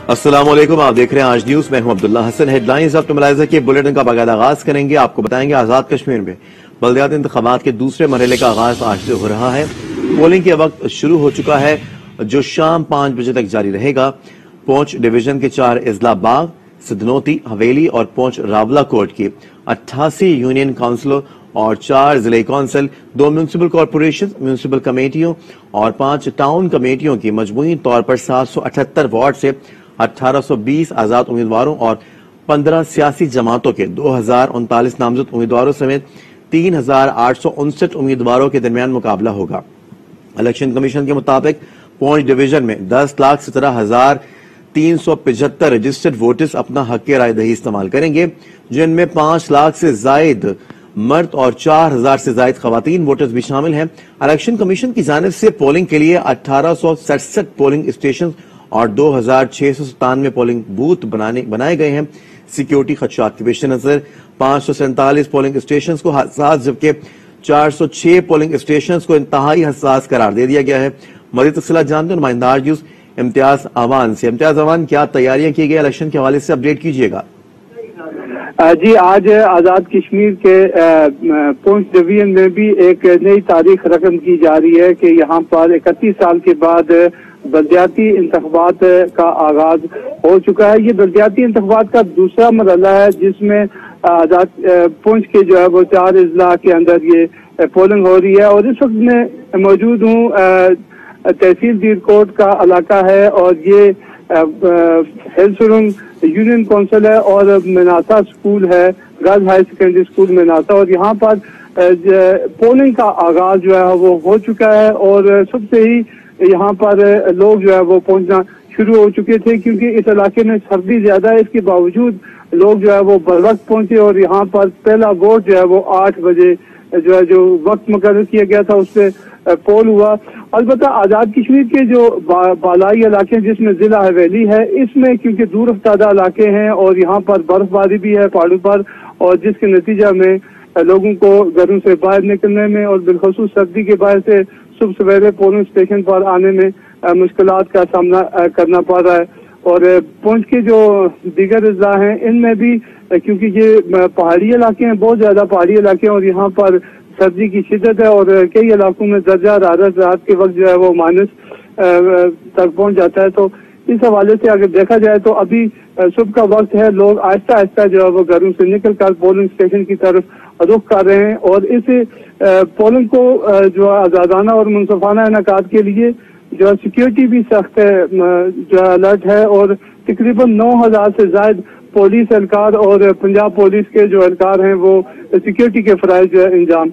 अस्सलाम वालेकुम, आप देख रहे हैं आज न्यूज। मैं हूं अब्दुल्ला हसन। हेडलाइंस अब मलाइजा के बुलेटिन का बाकायदा आगाज करेंगे। आपको बताएंगे आजाद कश्मीर में बल्दियाती इंतखाबात के दूसरे मरहले का आगाज आज से हो रहा है। पोलिंग के वक्त शुरू हो चुका है जो शाम 5 बजे तक जारी रहेगा। पुंछ डिवीजन के 4 इजला बाग, सिद्धनोती, हवेली और पुंछ रावला कोट की 88 यूनियन काउंसिलों और 4 जिले काउंसिल, 2 म्यूनिसिपल कॉर्पोरेशन, म्यूनिसिपल कमेटियों और 5 टाउन कमेटियों की मजमूई तौर पर 778 वार्ड से 1820 आजाद उम्मीदवारों और 15 सियासी जमातों के 2039 नामजद उम्मीदवारों समेत 3859 उम्मीदवारों के दरमियान मुकाबला होगा। इलेक्शन कमीशन के मुताबिक पुंछ डिवीजन में 10,17,375 रजिस्टर्ड वोटर्स अपना हक राय दही इस्तेमाल करेंगे, जिनमें 5 लाख से जायद मर्द और 4,000 से जायद खवातीन वोटर्स भी शामिल हैं। इलेक्शन कमीशन की जानिब से पोलिंग के लिए 1867 पोलिंग स्टेशन और 2,697 पोलिंग बूथ बनाए गए हैं। सिक्योरिटी खदशात के पेश नजर 547 पोलिंग स्टेशन को हसास जबकि 406 पोलिंग स्टेशन को इंतहाई हसास करार दे दिया गया है। मज़ीद तफसीलात जानते हैं नुमाइंदा न्यूज इम्तियाज अवान से। इम्तियाज अवान, क्या तैयारियां की गई इलेक्शन के हवाले से अपडेट कीजिएगा। जी, आज आजाद कश्मीर के पुंछ डिवीजन में भी एक नई तारीख रकम की जा रही है कि यहाँ पर 31 साल के बाद बल्दियाती इंतखाबात का आगाज हो चुका है। ये बल्दियाती इंतखाबात का दूसरा मरहला है जिसमें आजाद पुंछ के जो है वो 4 इजला के अंदर ये पोलिंग हो रही है। और इस वक्त मैं मौजूद हूँ, तहसील दीरकोट का इलाका है और ये हेलसुरंग यूनियन काउंसिल है और मेनासा स्कूल है, गर्ल्स हाई सेकेंडरी स्कूल मेनासा। और यहाँ पर पोलिंग का आगाज जो है वो हो चुका है और सबसे ही यहाँ पर लोग जो है वो पहुंचना शुरू हो चुके थे, क्योंकि इस इलाके में सर्दी ज्यादा है। इसके बावजूद लोग जो है वो बर वक्त पहुंचे और यहाँ पर पहला वोट जो है वो 8 बजे जो है जो वक्त मुकर्रर किया गया था उससे पोल हुआ। अलबत्ता आजाद कश्मीर के जो बालाई इलाके हैं जिसमें जिला हवेली है, इसमें क्योंकि दूर अफ्तादा इलाके हैं और यहाँ पर बर्फबारी भी है पहाड़ों पर, और जिसके नतीजा में लोगों को घरों से बाहर निकलने में और बिलखसूस सर्दी के बाहर से सुबह सवेरे पोलिंग स्टेशन पर आने में मुश्किलात का सामना करना पड़ रहा है। और पुंछ के जो दीगर अजला हैं इनमें भी क्योंकि ये पहाड़ी इलाके हैं, बहुत ज्यादा पहाड़ी इलाके हैं और यहाँ पर सर्दी की शिद्दत है और कई इलाकों में दर्जा हरारत रात के वक्त जो है वो माइनस तक पहुंच जाता है। तो इस हवाले से अगर देखा जाए तो अभी सुबह का वक्त है, लोग आहिस्ता आहिस्ता जो है वो घरों से निकल कर पोलिंग स्टेशन की तरफ रुख कर रहे हैं। और इस पोलिंग को जो आजादाना और मुनसफाना इनकाद के लिए जो है सिक्योरिटी भी सख्त है, जो अलर्ट है और तकरीबन 9,000 से ज्यादा पुलिस एहलकार और पंजाब पुलिस के जो एहलकार हैं वो सिक्योरिटी के फराइज जो है इंजाम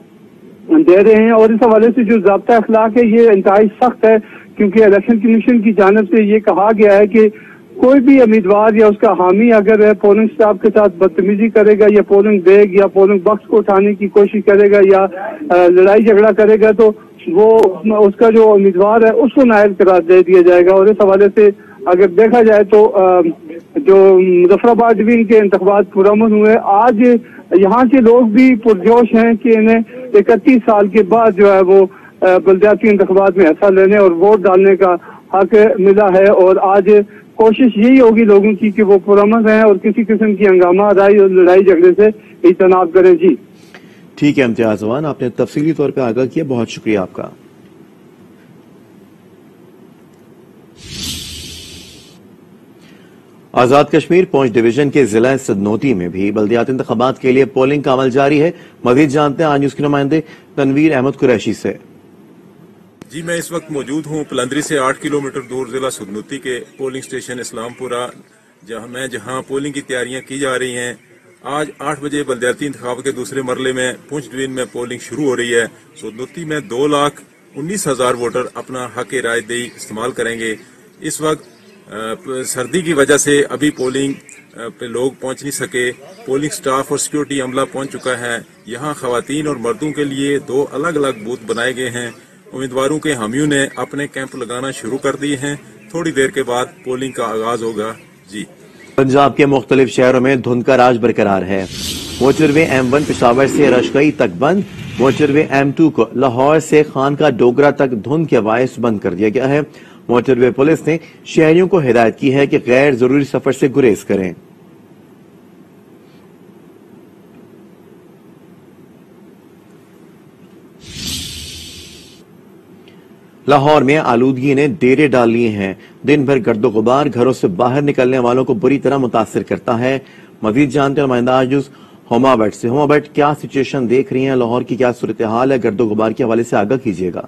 दे रहे हैं। और इस हवाले से जो ज़ाब्ता अखलाक है ये इंतहाई सख्त है, क्योंकि इलेक्शन कमीशन की जानिब से ये कहा गया है कि कोई भी उम्मीदवार या उसका हामी अगर पोलिंग स्टाफ के साथ बदतमीजी करेगा या पोलिंग बैग या पोलिंग बक्स को उठाने की कोशिश करेगा या लड़ाई झगड़ा करेगा तो वो उसका जो उम्मीदवार है उसको नाअहल करार दे दिया जाएगा। और इस हवाले से अगर देखा जाए तो जो मुजफ्फराबाद डिवीजन के इंतखाबात पुरअमन हुए, आज यहाँ के लोग भी पुरजोश हैं कि इन्हें 31 साल के बाद जो है वो बल्दियाती इंतखाबात में हिस्सा लेने और वोट डालने का हक मिला है। और आज कोशिश यही होगी लोगों की कि वो पुरअमन रहें और किसी किस्म की हंगामा राई और लड़ाई झगड़े से इज्तनाब करें। जी ठीक है इम्तियाज अवान, आपने तफसीली तौर पर आगाह किया, बहुत शुक्रिया आपका। आजाद कश्मीर पुंछ डिवीजन के जिला सिद्धनोती में भी बल्दियाती इंतखाबात के लिए पोलिंग का अमल जारी है। मजीद जानते हैं आज न्यूज के नुमाइंदे तनवीर अहमद कुरैशी से। जी, मैं इस वक्त मौजूद हूँ पलंदरी से 8 किलोमीटर दूर जिला सिद्धनोती के पोलिंग स्टेशन इस्लामपुरा, जहाँ पोलिंग की तैयारियां की जा रही हैं। आज 8 बजे बल्दियाती इंतखाब के दूसरे मरले में पुंछ डिवीजन में पोलिंग शुरू हो रही है। सिद्धनोती में 2,19,000 वोटर अपना हक राय दही इस्तेमाल करेंगे। इस वक्त सर्दी की वजह से अभी पोलिंग पे लोग पहुंच नहीं सके। पोलिंग स्टाफ और सिक्योरिटी अमला पहुंच चुका है। यहाँ खवातीन और मर्दों के लिए 2 अलग अलग बूथ बनाए गए हैं। उम्मीदवारों के हामियों ने अपने कैंप लगाना शुरू कर दिए हैं। थोड़ी देर के बाद पोलिंग का आगाज होगा। जी, पंजाब के मुख्तलिफ शहरों में धुंध का राज बरकरार है। मोटरवे M1 पेशावर से रशकई तक बंद, मोटरवे M2 को लाहौर से खानका डोगरा तक धुंध के बायस बंद कर दिया गया है। موٹر وے پولیس نے شہریوں کو ہدایت کی ہے کہ غیر ضروری سفر سے گریز کریں۔ لاہور میں آلودگی نے ڈیرے ڈال لیے ہیں۔ دن بھر گرد و غبار گھروں سے باہر نکلنے والوں کو بری طرح متاثر کرتا ہے۔ مزید جانتے ہیں نمائندہ آجوز ہوما بٹ سے۔ ہوما بٹ، کیا سچویشن دیکھ رہی ہیں؟ لاہور کی کیا صورتحال ہے؟ گرد و غبار کے حوالے سے آگاہ کیجیے گا۔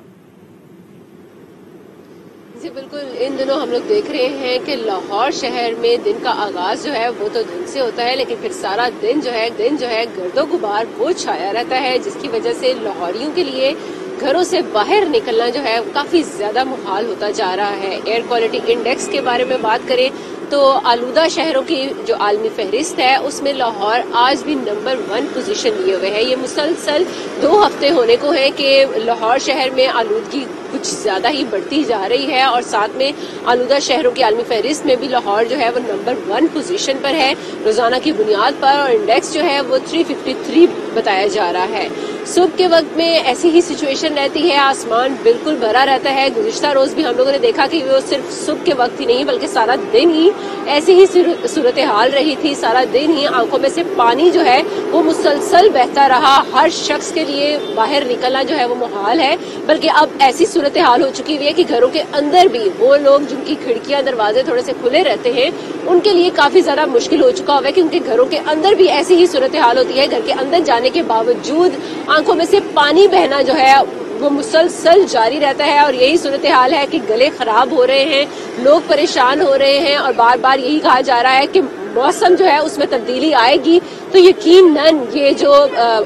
جی بالکل، ان دنوں ہم لوگ دیکھ رہے ہیں کہ لاہور شہر میں دن کا آغاز جو ہے وہ تو دن سے ہوتا ہے، لیکن پھر سارا دن جو ہے گرد و غبار وہ چھایا رہتا ہے، جس کی وجہ سے لاہوریوں کے لیے گھروں سے باہر نکلنا جو ہے کافی زیادہ محال ہوتا جا رہا ہے۔ ایئر کوالٹی انڈیکس کے بارے میں بات کریں تو آلودہ شہروں کی جو عالمی فہرست ہے اس میں لاہور آج بھی نمبر 1 پوزیشن لیے ہوئے ہے۔ یہ مسلسل 2 ہفتے ہونے کو ہیں کہ لاہور شہر میں آلودگی کچھ زیادہ ہی بڑھتی جا رہی ہے، اور ساتھ میں آلودہ شہروں کی عالمی فہرست میں بھی لاہور جو ہے وہ نمبر 1 پوزیشن پر ہے روزانہ کی بنیاد پر، اور انڈیکس جو ہے وہ 353 بتایا جا رہا ہے۔ صبح کے وقت میں ایسی ہی سچویشن رہتی ہے، آسمان بالکل بھرا رہتا ہے۔ گزشتہ روز بھی ہم لوگوں نے دیکھا کہ وہ صرف صبح کے وقت ہی نہیں بلکہ سارا دن ہی ایسی ہی صورتحال رہی تھی۔ سارا دن ہی آنکھوں میں سے پانی جو ہے وہ مسلسل بہتا رہا۔ ہر شخص کے لیے باہر نکلنا جو ہے وہ محال ہے، بلکہ اب ایسی صورتحال ہو چکی ہوئی ہے کہ گھروں کے اندر بھی وہ لوگ جن کی کھڑکیاں دروازے تھوڑے سے کھلے رہتے ہیں ان کے لیے کافی زیادہ مشکل ہو چکا ہوا ہے، کیونکہ گھروں کے اندر بھی ایسی ہی صورتحال ہوتی ہے۔ گھر کے اندر جانے کے باوجود آنکھوں میں سے پانی بہنا جو ہے وہ مسلسل جاری رہتا ہے، اور یہی صورتحال ہے کہ گلے خراب ہو رہے ہیں، لوگ پریشان ہو رہے ہیں، اور بار بار یہی کہا جا رہا ہے کہ موسم جو ہے اس میں تبدیلی آئے گی تو یقیناً یہ جو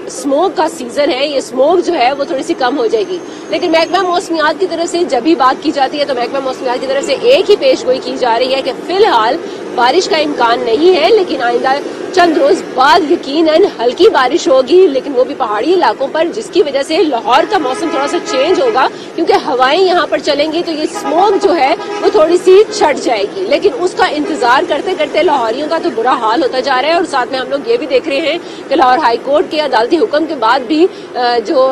اسموک کا سیزن ہے، یہ اسموک جو ہے وہ تھوڑی سی کم ہو جائے گی۔ لیکن محکمہ موسمیات کی طرف سے جب بھی بات کی جاتی ہے تو محکمہ موسمیات کی طرف سے ایک ہی پیش گوئی کی جا رہی ہے کہ فی الحال بارش کا امکان نہیں ہے، لیکن آئندہ چند روز بعد یقیناً ہلکی بارش ہوگی، لیکن وہ بھی پہاڑی علاقوں پر، جس کی وجہ سے لاہور کا موسم تھوڑا سا چینج ہوگا، کیونکہ ہوائیں یہاں پر چلیں گی تو یہ اسموک جو ہے وہ تھوڑی سی چھٹ جائے گی۔ لیکن اس کا انتظار کرتے کرتے لاہوریوں کا تو برا حال ہوتا جا رہا ہے، اور ساتھ میں ہم لوگ یہ بھی دیکھ رہے ہیں کہ لاہور ہائی کورٹ کے عدالتی حکم کے بعد بھی جو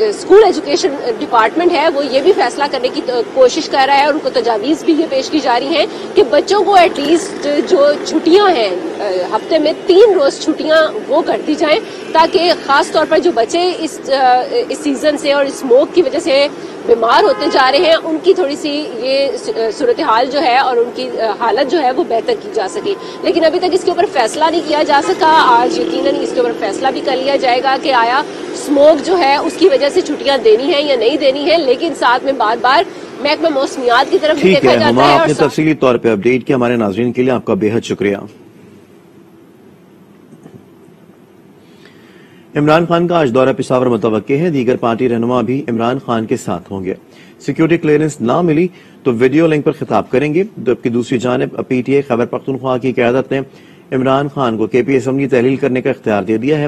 اسکول ایجوکیشن ڈپارٹمنٹ ہے وہ یہ بھی فیصلہ کرنے کی کوشش کر رہا ہے، اور ان کو تجاویز بھی یہ پیش کی جا رہی ہیں کہ بچوں کو ایٹ لیسٹ جو چھٹیاں ہیں ہفتے میں 3 روز چھٹیاں وہ کر دی جائیں، تاکہ خاص طور پر جو بچے اس سیزن سے اور اسموک کی وجہ سے بیمار ہوتے جا رہے ہیں ان کی تھوڑی سی یہ صورتحال جو ہے اور ان کی حالت جو ہے وہ بہتر کی جا سکے۔ لیکن ابھی تک اس کے اوپر فیصلہ نہیں کیا جا سکا۔ آج یقیناً اس کے اوپر فیصلہ بھی کر لیا جائے گا کہ آیا اسموک جو ہے اس کی وجہ سے چھٹیاں دینی ہیں یا نہیں دینی ہیں، لیکن ساتھ میں بار بار محکمہ موسمیات کی طرف بھی دیکھا جاتا ہے۔ آپ نے تفصیلی طور پہ اپڈیٹ کیا، ہمارے ناظرین کے لیے آپ کا بے حد شکریہ۔ عمران خان کا آج دورہ پشاور متوقع ہے، دیگر پارٹی رہنما بھی عمران خان کے ساتھ ہوں گے۔ سیکیورٹی کلیئرنس نہ ملی تو ویڈیو لنک پر خطاب کریں گے، جبکہ دوسری جانب پی ٹی آئی خیبر پختونخوا کی قیادت نے عمران خان کو کے پی اسمبلی تحلیل کرنے کا اختیار دے دیا ہے۔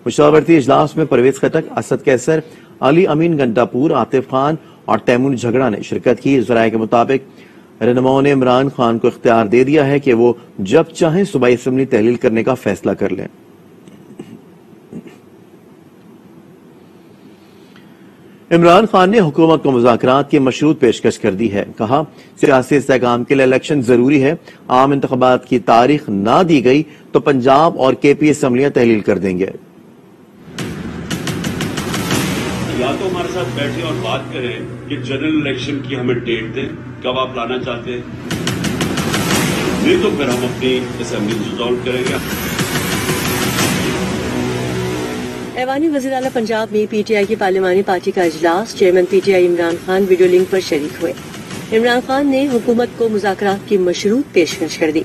مشاورتی اجلاس میں پرویز خٹک، اسد کیسر، علی امین گنڈا پور، عاطف خان اور تیمور جھگڑا نے شرکت کی۔ ذرائع کے مطابق رہنماؤں نے عمران خان کو اختیار دے دیا ہے کہ وہ جب چاہیں صوبائی اسمبلی تحلیل کرنے کا فیصلہ کر لیں۔ عمران خان نے حکومت کو مذاکرات کی مشروط پیشکش کر دی ہے، کہا سیاسی استحکام کے لیے الیکشن ضروری ہے، عام انتخابات کی تاریخ نہ دی گئی تو پنجاب اور کے پی اسمبلیاں تحلیل کر دیں گے۔ یا تو ہمارے ساتھ بیٹھے اور بات کریں کہ جنرل الیکشن کی ہمیں ڈیٹ دیں، کب آپ لانا چاہتے ہیں، نہیں تو پھر ہم اپنی اسمبلی ڈسالو کریں گے۔ ایوانی وزیر اعلیٰ پنجاب میں پی ٹی آئی کی پارلیمانی پارٹی کا اجلاس، chairman P T I Imran Khan video link پر شریک ہوئے۔ عمران خان نے حکومت کو مذاکرات کی مشروط پیشکش کر دی،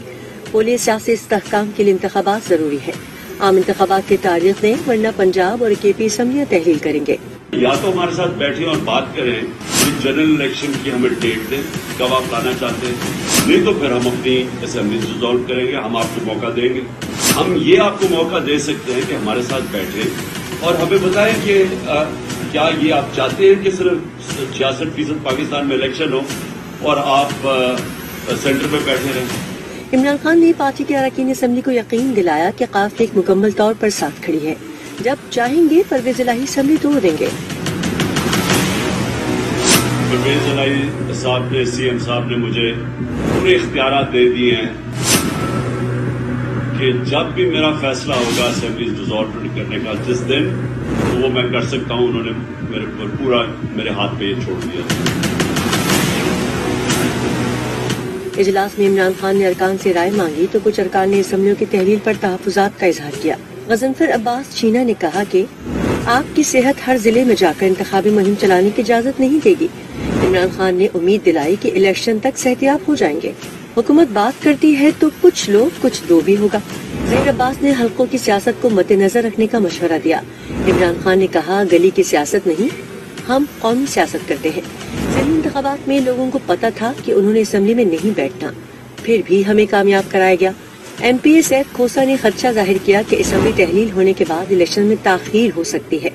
بولے سیاسی استحکام کے لیے انتخابات ضروری ہے، عام انتخابات کی تاریخ دیں ورنہ پنجاب اور کے پی اسمبلیاں تحلیل کریں گے۔ یا تو ہمارے ساتھ بیٹھے اور بات کریں کہ جنرل الیکشن کی ہمیں ڈیٹ دیں، کب آپ لانا چاہتے ہیں، نہیں تو پھر ہم اپنی اسمبلی ڈسالو کریں گے، ہم آپ کو موقع دیں گے۔ ہم یہ آپ کو موقع دے سکتے ہیں کہ ہمارے ساتھ بیٹھے اور ہمیں بتائیں کہ کیا یہ آپ چاہتے ہیں کہ صرف 66% پاکستان میں الیکشن ہو اور آپ سینٹر میں بیٹھے رہیں۔ عمران خان نے پارٹی کے اراکین اسمبلی کو یقین دلایا کہ قافلے ایک مکمل طور پر ساتھ کھڑی ہے، جب چاہیں گے پرویز الہی اسمبلی توڑ دیں گے۔ परवेज इलाही साहब ने, CM साहब ने मुझे पूरे इख्तियारात दे दिए हैं कि जब भी मेरा फैसला होगा असेंबली डिसॉल्व करने का जिस दिन, तो वो मैं कर सकता हूं। उन्होंने मेरे पर पूरा मेरे हाथ पे छोड़ दिया। इजलास में इमरान खान ने अरकान से राय मांगी तो कुछ अरकान ने असम्बलियों की तहलील पर तहफ्फुज़ात का इजहार किया। गजनफर अब्बास चीना ने कहा कि आपकी सेहत हर जिले में जाकर इंतखाबी मुहिम चलाने की इजाजत नहीं देगी। इमरान खान ने उम्मीद दिलाई कि इलेक्शन तक सेहतियाब हो जाएंगे। हुकूमत बात करती है तो कुछ लोग कुछ दो भी होगा। ज़हीर अब्बास ने हल्कों की सियासत को मद्देनजर रखने का मशवरा दिया। इमरान खान ने कहा, गली की सियासत नहीं, हम कौमी सियासत करते हैं। ज़िमनी इंतखाबात में लोगों को पता था कि उन्होंने असम्बली में नहीं बैठना, फिर भी हमें कामयाब कराया गया। MPA सैयद खोसा ने खदशा जाहिर किया कि असम्बली तहलील होने के बाद इलेक्शन में ताखीर हो सकती है।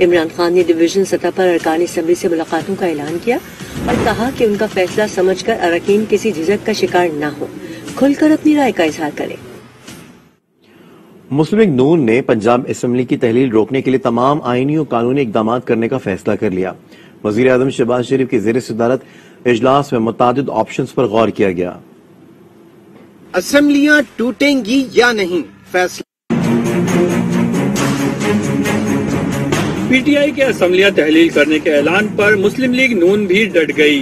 इमरान खान ने डिवीजन सतह पर अरकान असम्बली से मुलाकातों का ऐलान किया और कहा कि उनका फैसला समझकर अरकान किसी झिझक का शिकार न हो, खुलकर अपनी राय का इजहार करें। मुस्लिम लीग नून ने पंजाब असम्बली की तहलील रोकने के लिए तमाम आईनी और कानूनी इकदाम करने का फैसला कर लिया। वजीर आजम शहबाज शरीफ की ज़ेर सदारत इजलास में मुतादिद ऑप्शंस पर गौर किया गया। असेंबलियां टूटेंगी या नहीं, फैसला। PTI के असेंबलियां तहलील करने के ऐलान पर मुस्लिम लीग नून भी डट गई।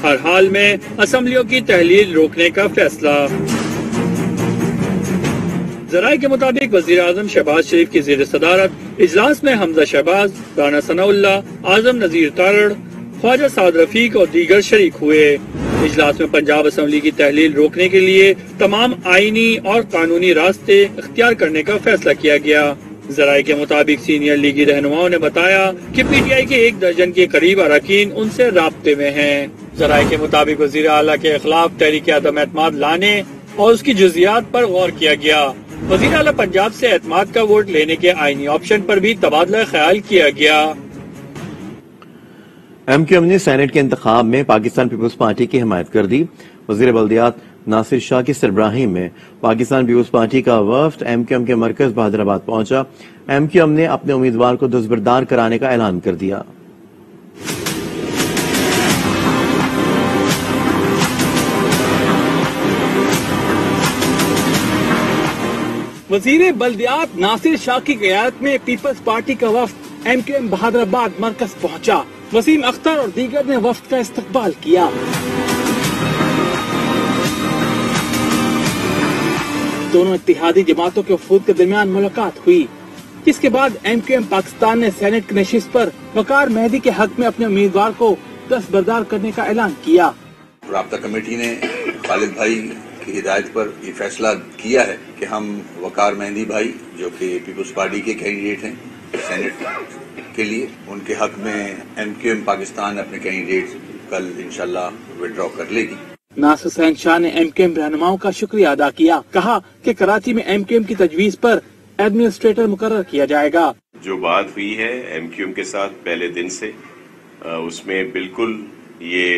हर हाल में असेंबलियों की तहलील रोकने का फैसला। जराये के मुताबिक वजीर आजम शहबाज शरीफ की ज़ेर सदारत इजलास में हमजा शहबाज, राना सनाउल्लाह, आजम नजीर तारड़, ख्वाजा साद रफीक और दीगर शरीक हुए। इजलास में पंजाब असेंबली की तहलील रोकने के लिए तमाम आईनी और कानूनी रास्ते इख्तियार करने का फैसला किया गया। जराये के मुताबिक सीनियर लीगी रहनुमाओं ने बताया कि PTI के 1 दर्जन के करीब अरकान उनसे राब्ते में हैं। जराये के मुताबिक वजीर आला के खिलाफ तहरीक अदम एतमाद लाने और उसकी जुजियात पर गौर किया गया। वजीर आला पंजाब से एतमाद का वोट लेने के आईनी ऑप्शन पर भी तबादला ख्याल किया गया। MQM ने सेनेट के इंतखाब में पाकिस्तान पीपल्स पार्टी की हिमायत कर दी। वजीर बल्दियात नासिर शाह की सरबराही में पाकिस्तान पीपल्स पार्टी का वफ्द MQM के मरकज बहादुराबाद पहुंचा। MQM ने अपने उम्मीदवार को दस्तबरदार कराने का ऐलान कर दिया। वजीर बल्दियात नासिर शाह की क़यादत में पीपल्स पार्टी का वफ्द MQM बहादुराबाद मरकज पहुंचा। वसीम अख्तर और दीगर ने वफ्द का इस्तकबाल किया। दोनों इत्तेहादी जमातों के वफूद के दरमियान मुलाकात हुई, जिसके बाद MQM पाकिस्तान ने सेनेट की नशिस्त पर वकार मेहदी के हक में अपने उम्मीदवार को दस्तबरदार करने का ऐलान किया। राब्ता कमेटी ने खालिद भाई की हिदायत पर ये फैसला किया है कि हम वकार मेहदी भाई जो कि पीपल्स पार्टी के कैंडिडेट हैं सेनेट के लिए, उनके हक में MQM पाकिस्तान अपने कैंडिडेट कल इंशाल्लाह विड्रॉ कर लेगी। नासिर हुसैन शाह ने MQM रहनुमाओं का शुक्रिया अदा किया। कहा कि कराची में MQM की तजवीज पर एडमिनिस्ट्रेटर मुकर्रर किया जाएगा। जो बात हुई है MQM के साथ पहले दिन से, उसमें बिल्कुल ये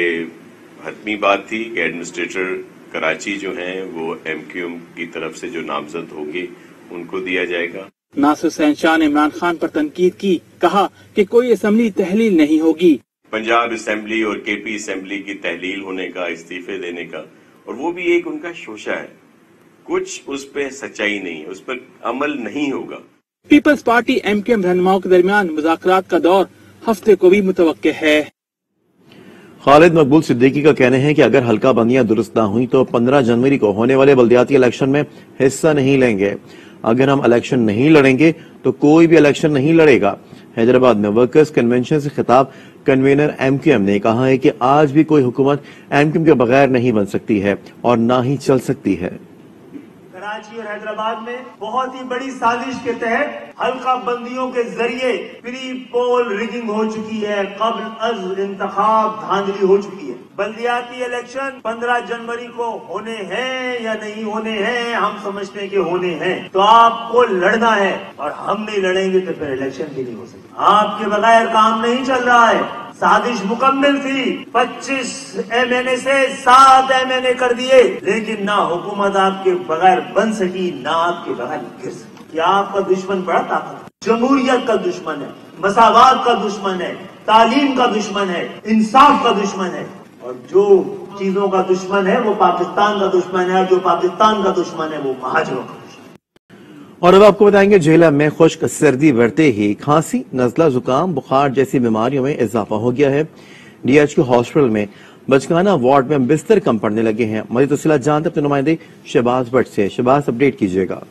हतमी बात थी कि एडमिनिस्ट्रेटर कराची जो हैं वो MQM की तरफ से जो नामजद होंगे उनको दिया जाएगा। नासिर हुसैन शाह ने इमरान खान पर तनकीद की। कहा कि कोई असेंबली तहलील नहीं होगी। पंजाब असेंबली और KP असेंबली की तहलील होने का, इस्तीफे देने का, और वो भी एक उनका शोशा है, कुछ उस पर सच्चाई नहीं है, उस पर अमल नहीं होगा। पीपल्स पार्टी MQM रहनुमाओं के दरमियान मुज़ाकरात का दौर हफ्ते को भी मुतवक्के है। खालिद मकबूल सिद्दीकी का कहना है कि अगर हल्का बंदियां दुरुस्त न हुई तो 15 जनवरी को होने वाले बल्दियाती इलेक्शन में हिस्सा नहीं लेंगे। अगर हम इलेक्शन नहीं लड़ेंगे तो कोई भी इलेक्शन नहीं लड़ेगा। हैदराबाद में वर्कर्स कन्वेंशन से खिताब कन्वीनर MQM ने कहा है कि आज भी कोई हुकूमत MQM के बगैर नहीं बन सकती है और ना ही चल सकती है। कराची और हैदराबाद में बहुत ही बड़ी साजिश के तहत हल्का बंदियों के जरिए प्री पोल रिगिंग हो चुकी है, कब्ल अज इंतखाब धांधली हो चुकी है। बल्दियाती इलेक्शन 15 जनवरी को होने हैं या नहीं होने हैं, हम समझते हैं कि होने हैं, तो आपको लड़ना है और हम नहीं लड़ेंगे तो फिर इलेक्शन भी नहीं हो सकता। आपके बगैर काम नहीं चल रहा है। साजिश मुकम्मल थी, 25 MNA से 7 MNA कर दिए, लेकिन ना हुकूमत आपके बगैर बन सकी, ना आपके बगैर गिर सकी। क्या आपका दुश्मन बड़ा ताकत, जमहूरियत का दुश्मन है, मसावात का दुश्मन है, तालीम का दुश्मन है, इंसाफ का दुश्मन है, और जो चीजों का दुश्मन है वो पाकिस्तान का दुश्मन है, जो पाकिस्तान का दुश्मन है वो महाजरों का। और अब आपको बताएंगे झेलम में खुश्क सर्दी बढ़ते ही खांसी, नजला, जुकाम, बुखार जैसी बीमारियों में इजाफा हो गया है। DHQ हॉस्पिटल में बचकाना वार्ड में बिस्तर कम पड़ने लगे हैं। मजीद तफसीलात जानते अपने नुमाइंदे शहबाज भट्ट से। शहबाज, अपडेट कीजिएगा।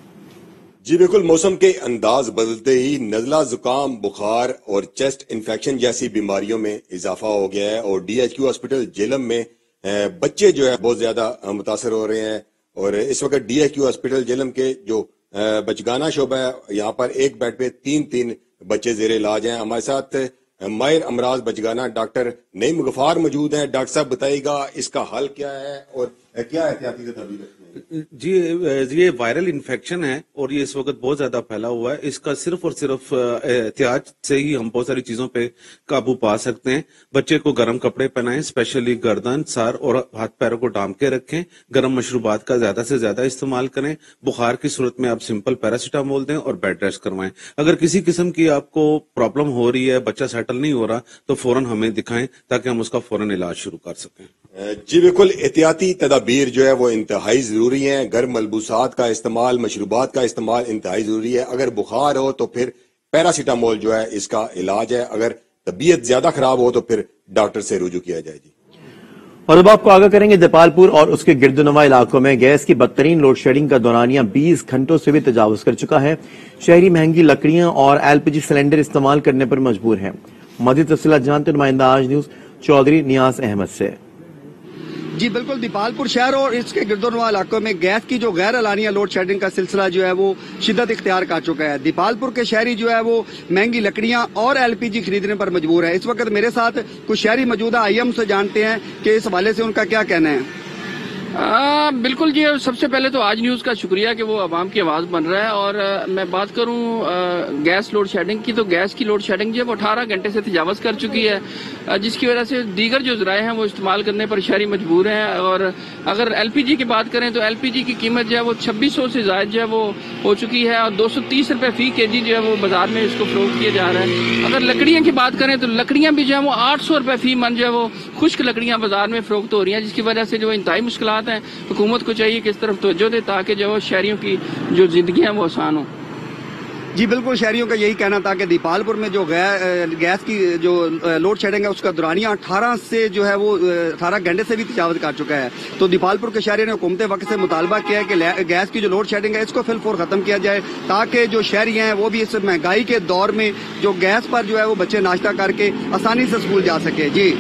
जी बिल्कुल, मौसम के अंदाज बदलते ही नजला, जुकाम, बुखार और चेस्ट इन्फेक्शन जैसी बीमारियों में इजाफा हो गया है और DHQ हॉस्पिटल झेलम में बच्चे जो है बहुत ज्यादा मुतासर हो रहे हैं। और इस वक्त DHQ हॉस्पिटल झेलम के जो बचगाना शोबा है, यहाँ पर एक बेड पे 3 बच्चे जेर इलाज हैं। हमारे साथ माहिर अमराज बचगाना डॉक्टर नईम गफार मौजूद हैं। डॉक्टर साहब, बताइएगा इसका हल क्या है और क्या एहतियाती तदबीर रखनी है? जी, ये वायरल इन्फेक्शन है और ये इस वक्त बहुत ज्यादा फैला हुआ है। इसका सिर्फ और सिर्फ एहतियात से ही हम बहुत सारी चीजों पे काबू पा सकते हैं। बच्चे को गर्म कपड़े पहनाएं, स्पेशली गर्दन, सर और हाथ पैरों को ढांप के रखें। गर्म मशरूबात का ज्यादा से ज्यादा इस्तेमाल करें। बुखार की सूरत में आप सिंपल पैरासीटामोल दें और बेड रेस्ट करवाएं। अगर किसी किस्म की आपको प्रॉब्लम हो रही है, बच्चा सेटल नहीं हो रहा, तो फौरन हमें दिखाएं ताकि हम उसका फौरन इलाज शुरू कर सकें। जी बिल्कुल, एहतियाती तदाबीर जो है वो इंतहाई जरूरी है। गर्म मलबूसात का इस्तेमाल, मशरूबात का इस्तेमाल इंतहाई जरूरी है। अगर बुखार हो तो फिर पैरासीटामोल जो है इसका इलाज है। अगर तबीयत ज्यादा खराब हो तो फिर डॉक्टर से रुजू किया जाए। जी, और अब आपको आगाह करेंगे दीपालपुर और उसके गिरदोनवा इलाकों में गैस की बदतरीन लोड शेडिंग का दौरानिया 20 घंटों से भी तजावुज कर चुका है। शहरी महंगी लकड़ियां और LPG सिलेंडर इस्तेमाल करने पर मजबूर हैं। मजीद तफसीलात जानते नुमाइंदा आज न्यूज चौधरी नियाज अहमद से। जी बिल्कुल, दीपालपुर शहर और इसके गिरदोनवा इलाकों में गैस की जो गैर एलानिया लोड शेडिंग का सिलसिला जो है वो शिद्दत इख्तियार कर चुका है। दीपालपुर के शहरी जो है वो महंगी लकड़ियां और LPG खरीदने पर मजबूर है। इस वक्त मेरे साथ कुछ शहरी मौजूद है, IM से जानते हैं कि इस हवाले से उनका क्या कहना है। बिल्कुल जी, सबसे पहले तो आज न्यूज़ का शुक्रिया कि वो आवाम की आवाज़ बन रहा है। और मैं बात करूं गैस लोड शेडिंग की, तो गैस की लोड शेडिंग जो है वो 18 घंटे से तजावज़ कर चुकी है, जिसकी वजह से दीगर जो ज़राए हैं वो इस्तेमाल करने पर शहरी मजबूर हैं। और अगर LPG की बात करें तो LPG की कीमत जो है वो 2600 से ज़ायद जो है वो हो चुकी है और 230 रुपये फी kg जो है वो बाजार में इसको फरोख्त किया जा रहा है। अगर लकड़ियाँ की बात करें तो लकड़ियाँ भी जो है वो 800 रुपये फी मन जो है वो खुश्क लकड़ियाँ बाजार में फरोख्त हो रही हैं, जिसकी वजह से जो इंतहाई मुश्किलात हैं। हुकूमत को चाहिए कि इस तरफ तवज्जो दे ताकि जो शहरियों की जो जिंदगी है वो आसान हो। जी बिल्कुल, शहरियों का यही कहना था कि दीपालपुर में जो गैस की जो लोड शेडिंग है उसका दौरानिया 18 से जो है वो 18 घंटे से भी तजावज़ कर चुका है। तो दीपालपुर के शहरी ने हुकूमत वक्त से मुतालबा किया है कि गैस की जो लोड शेडिंग है इसको फिलफौर खत्म किया जाए, ताकि जो शहरी हैं वो भी इस महंगाई के दौर में जो गैस पर जो है वो बच्चे नाश्ता करके आसानी से स्कूल जा सके। जी,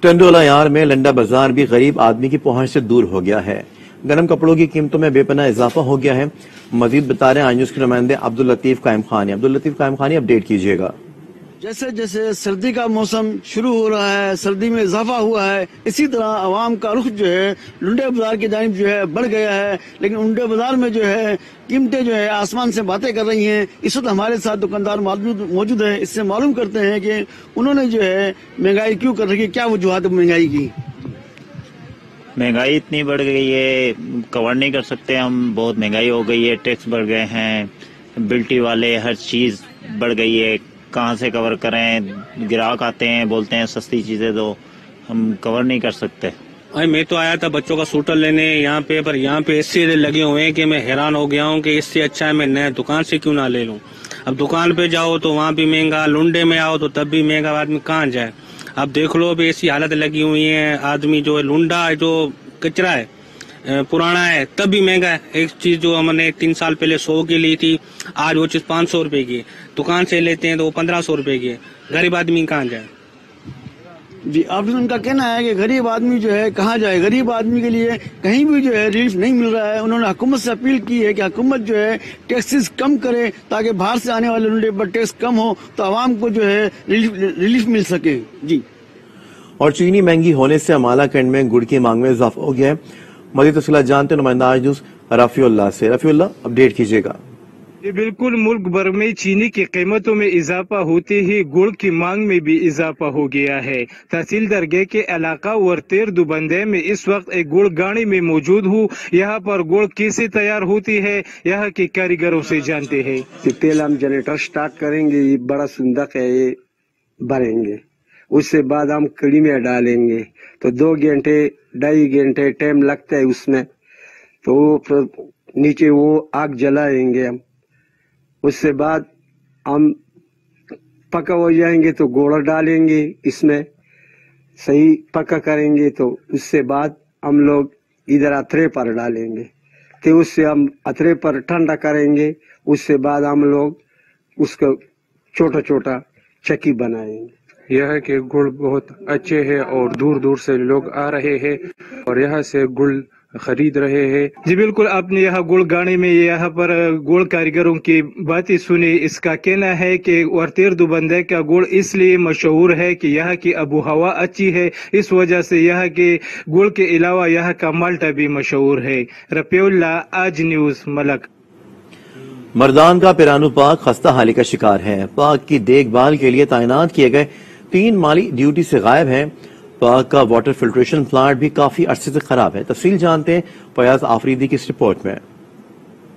टंडोला यार में लंडा बाजार भी गरीब आदमी की पहुंच से दूर हो गया है। गर्म कपड़ों की कीमतों में बेपनाह इजाफा हो गया है। मजीद बता रहे हैं आज न्यूज के नुमाइंदे अब्दुल लतीफ कायम खानी। अब्दुल लतीफ कायम खानी, अपडेट कीजिएगा। जैसे जैसे सर्दी का मौसम शुरू हो रहा है, सर्दी में इजाफा हुआ है, इसी तरह आवाम का रुख जो है लुंडे बाजार की जानिब जो है बढ़ गया है। लेकिन लुंडे बाजार में जो है कीमतें जो है आसमान से बातें कर रही हैं। इस वक्त हमारे साथ दुकानदार मौजूद है, इससे मालूम करते हैं कि उन्होंने जो है महंगाई क्यों कर रखी, क्या वजूहात महंगाई की। महंगाई इतनी बढ़ गई है, कवर नहीं कर सकते हम। बहुत महंगाई हो गई है, टैक्स बढ़ गए हैं, बिल्टी वाले, हर चीज बढ़ गई है। कहाँ से कवर करें? ग्राहक आते हैं, बोलते हैं सस्ती चीजें दो, हम कवर नहीं कर सकते। मैं तो आया था बच्चों का सूटर लेने यहाँ पे, पर यहाँ पे ऐसे लगे हुए हैं कि मैं हैरान हो गया हूँ कि इससे अच्छा है मैं नया दुकान से क्यों ना ले लूँ। अब दुकान पे जाओ तो वहाँ भी महंगा, लुंडे में आओ तो तब भी महंगा, आदमी कहाँ जाए। अब देख लो अभी ऐसी हालत लगी हुई है, आदमी जो है लुंडा है, जो कचरा है, पुराना है, तब भी महंगा है। एक चीज जो हमने 3 साल पहले 100 की ली थी, आज वो चीज 500 रुपए की है। दुकान से लेते हैं तो वो 1500 रुपए की है। गरीब आदमी कहाँ जाए। जी, आपने उनका कहना है कि गरीब आदमी जो है कहाँ जाए। गरीब आदमी के लिए कहीं भी जो है रिलीफ नहीं मिल रहा है। उन्होंने हुकूमत से अपील की है कि हुकूमत जो है टैक्सेस कम करे, ताकि बाहर से आने वाले लुंडे पर टैक्स कम हो तो आवाम को जो है रिलीफ मिल सके। जी, और चीनी महंगी होने से अमाला कैंट में गुड़ की मांग में इजाफा हो गया है। मज़ीद तफसीलात जानते नुमाइंदा आज न्यूज रफीउल्लाह से। रफीउल्लाह, अपडेट कीजिएगा। ये बिल्कुल, मुल्क भर में चीनी की कीमतों में इजाफा होते ही गुड़ की मांग में भी इजाफा हो गया है। तहसील दरगाह के इलाका वर्तेर दुबंदे में इस वक्त एक गुड़ गाड़ी में मौजूद हूँ। यहाँ पर गुड़ कैसे तैयार होती है यहाँ के कारीगरों से जानते हैं। तेल हम जनरेटर स्टार्ट करेंगे, ये बड़ा सुंदक है, ये भरेंगे, उससे बाद हम कड़ी में डालेंगे तो 2 घंटे 2.5 घंटे टाइम लगता है उसमें, तो फिर नीचे वो आग जलाएंगे हम, उससे बाद हम पका हो जाएंगे तो गोड़ा डालेंगे इसमें, सही पका करेंगे तो उससे बाद हम लोग इधर अथरे पर डालेंगे, तो उससे हम अथरे पर ठंडा करेंगे, उससे बाद हम लोग उसको छोटा छोटा चक्की बनाएंगे। यह के गुड़ बहुत अच्छे हैं और दूर दूर से लोग आ रहे हैं और यहाँ से गुड़ खरीद रहे हैं। जी बिल्कुल, आपने यहाँ गुड़ गाने में यहाँ पर गुड़ कारीगरों की बातें सुनी। इसका कहना है कि वर्तेर दुबंदे का गुड़ इसलिए मशहूर है कि यहाँ की आबो हवा अच्छी है, इस वजह से यहाँ के गुड़ के अलावा यहाँ का माल्टा भी मशहूर है। रफीउल्ला, आज न्यूज, मलक। मर्दान का पिरानू पार्क खस्ता हाली का शिकार है। पार्क की देखभाल के लिए तैनात किए गए 3 माली ड्यूटी से गायब हैं। पार्क का वाटर फिल्ट्रेशन प्लांट भी काफी अरसे से खराब है। तफसील जानते हैं फयाज आफरीदी की इस रिपोर्ट में।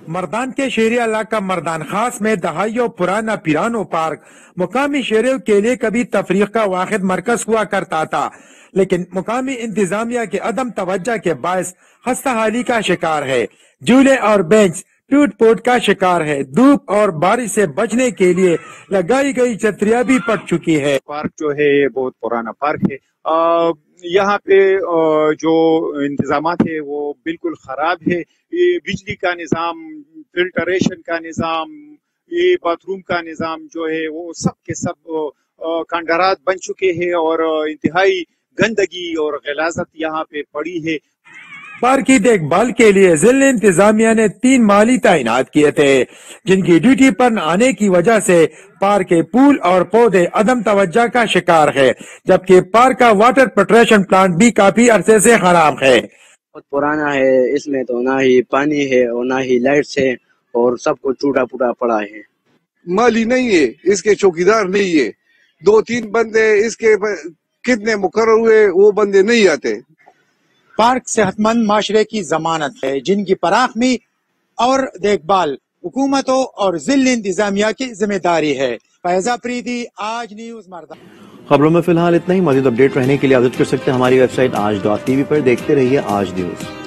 मर्दान के शहरी इलाका मर्दान खास में दहाइयों पुराना पिरानो पार्क मुकामी शहरियों के लिए कभी तफरीक का वाहिद मरकज हुआ करता था, लेकिन मुकामी इंतजामिया के अदम तवज्जो के बायस खस्ता हाली का शिकार है। झूले और बेंच टूट पोट का शिकार है। धूप और बारिश से बचने के लिए लगाई गई छतरियां भी पट चुकी है। पार्क जो है ये बहुत पुराना पार्क है। यहाँ पे जो इंतजामात है वो बिल्कुल खराब है। ये बिजली का निज़ाम, फिल्टरेशन का निज़ाम, ये बाथरूम का निज़ाम जो है वो सब के सब खंडरात बन चुके हैं और इंतहाई गंदगी और गलाजत यहाँ पे पड़ी है। पार्क की देखभाल के लिए जिला इंतजामिया ने 3 माली तैनात किए थे, जिनकी ड्यूटी पर न आने की वजह से पार्क के पूल और पौधे अदम तवज्जो का शिकार है, जबकि पार्क का वाटर फिल्ट्रेशन प्लांट भी काफी अरसे से खराब है। बहुत पुराना है, इसमें तो ना ही पानी है और ना ही लाइट्स है और सब कुछ टूटा फूटा पड़ा है। माली नहीं है, इसके चौकीदार नहीं है, 2-3 बंदे इसके कितने मुकर्रर हुए वो बंदे नहीं आते। पार्क सेहतमंद माशरे की जमानत है, जिनकी पराखमी और देखभाल हुकूमतों और जिला इंतजामिया की जिम्मेदारी है। फैजा प्रीति, आज न्यूज मर्दान। खबरों में फिलहाल इतना ही। मजीद अपडेट रहने के लिए विजिट कर सकते हैं हमारी वेबसाइट आज.tv पर। देखते रहिए आज न्यूज।